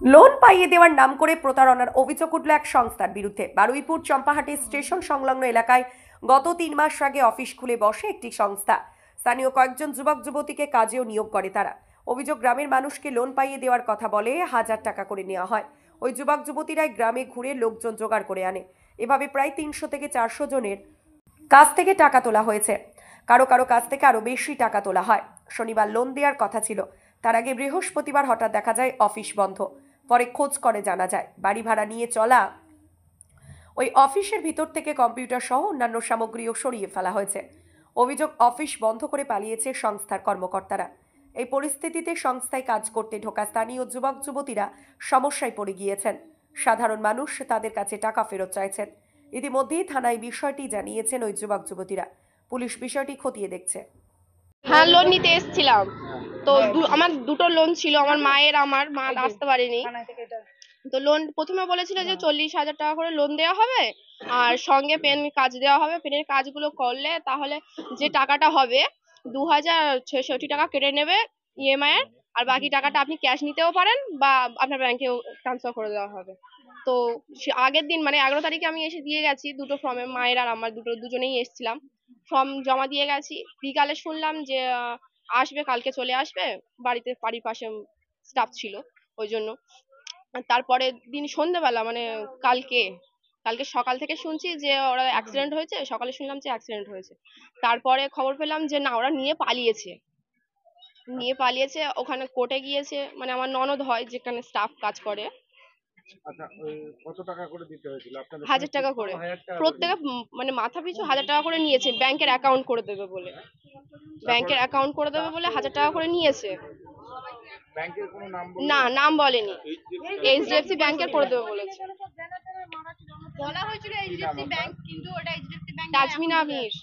Loan পাইয়ে দেওয়ার নাম করে প্রতারণার অভিযোগ উঠল এক সংস্থার বিরুদ্ধে। বারুইপুর চম্পাহাটি স্টেশন সংলগ্ন এলাকায় গত 3 মাস আগে অফিস খুলে বসে একটি সংস্থা। স্থানীয় কয়েকজন যুবক যুবতীকে কাজেও নিয়োগ করে তারা। অভিযোগ, গ্রামের মানুষকে লোন পাইয়ে দেওয়ার কথা বলে 1000 টাকা করে নেওয়া হয়। ওই যুবক যুবতীরাই গ্রামে ঘুরে লোকজন জোগাড় করে আনে। এভাবে প্রায় 300 থেকে 400 জনের কাছ থেকে টাকা তোলা হয়েছে। কারো কারো কাছ থেকে আরো বেশি টাকা তোলা হয়। শনিবার লোন দেওয়ার কথা ছিল, তার আগে বৃহস্পতিবার হঠাৎ দেখা যায় অফিস বন্ধ। পরে খোঁজ করে জানা যায় বাড়ি ভাড়া নিয়ে চলা ওই অফিসের ভিতর থেকে কম্পিউটার সহ অন্যান্য সামগ্রীও সরিয়ে ফেলা হয়েছে। অভিযোগ, অফিস বন্ধ করে পালিয়েছে সংস্থার কর্মকর্তারা। এই পরিস্থিতিতে সংস্থায় কাজ করতে ঢোকা স্থানীয় যুবক যুবতীরা সমস্যায় পড়ে গিয়েছেন। সাধারণ মানুষ তাদের কাছে টাকা ফেরত চাইছেন। ইতিমধ্যেই থানায় বিষয়টি জানিয়েছেন ওই যুবক যুবতীরা। পুলিশ বিষয়টি খতিয়ে দেখছে। হ্যাঁ, লোন নিতে এসেছিলাম। তো আমার দুটো লোন ছিল, আমার মায়ের, আমার মা আসতে পারেনি। তো লোন প্রথমে বলেছিল যে 40,000 টাকা করে লোন দেওয়া হবে, আর সঙ্গে পেন কাজ দেওয়া হবে। পেনের কাজগুলো করলে তাহলে যে টাকাটা হবে 2,066 টাকা কেটে নেবে ইএমআই এর, আর বাকি টাকাটা আপনি ক্যাশ নিতেও পারেন বা আপনার ব্যাংকেও ট্রান্সফার করে দেওয়া হবে। তো আগের দিন মানে 11 তারিখে আমি এসে দিয়ে গেছি দুটো ফর্মে, মায়ের আর আমার দুজনেই এসেছিলাম। ফর্ম জমা দিয়ে গেছি। বিকালে শুনলাম যে আসবে, কালকে চলে আসবে। বাড়ির পাশে স্টাফ ছিল ওই জন্য। আর তারপরে দিন সন্ধ্যেবেলা মানে কালকে কালকে সকাল থেকে শুনছি যে ওরা অ্যাক্সিডেন্ট হয়েছে। সকালে শুনলাম যে অ্যাক্সিডেন্ট হয়েছে। তারপরে খবর পেলাম যে না, ওরা নিয়ে পালিয়েছে ওখানে কোর্টে গিয়েছে। মানে আমার ননদ হয়, যেখানে স্টাফ কাজ করে। আচ্ছা, কত টাকা করে দিতে হয়েছিল আপনাদের সঙ্গে? 1,000 টাকা করে 1000 টাকা করে প্রত্যেকে, মানে মাথা পিছু 1,000 টাকা করে নিয়েছে। ব্যাংকের অ্যাকাউন্ট করে দেবে বলে, তারপর 1,000 টাকা করে নিয়েছে। ব্যাংকের কোনো নাম বললো? না, নাম বলেনি। এইচডিএফসি ব্যাংকের করে দেবে বলেছে। বলা হয়েছিল কি নাম এইচডিএফসি আপনার? ব্যাংক, কিন্তু ওটা এইচডিএফসি ব্যাংক তাজমিনা আমির।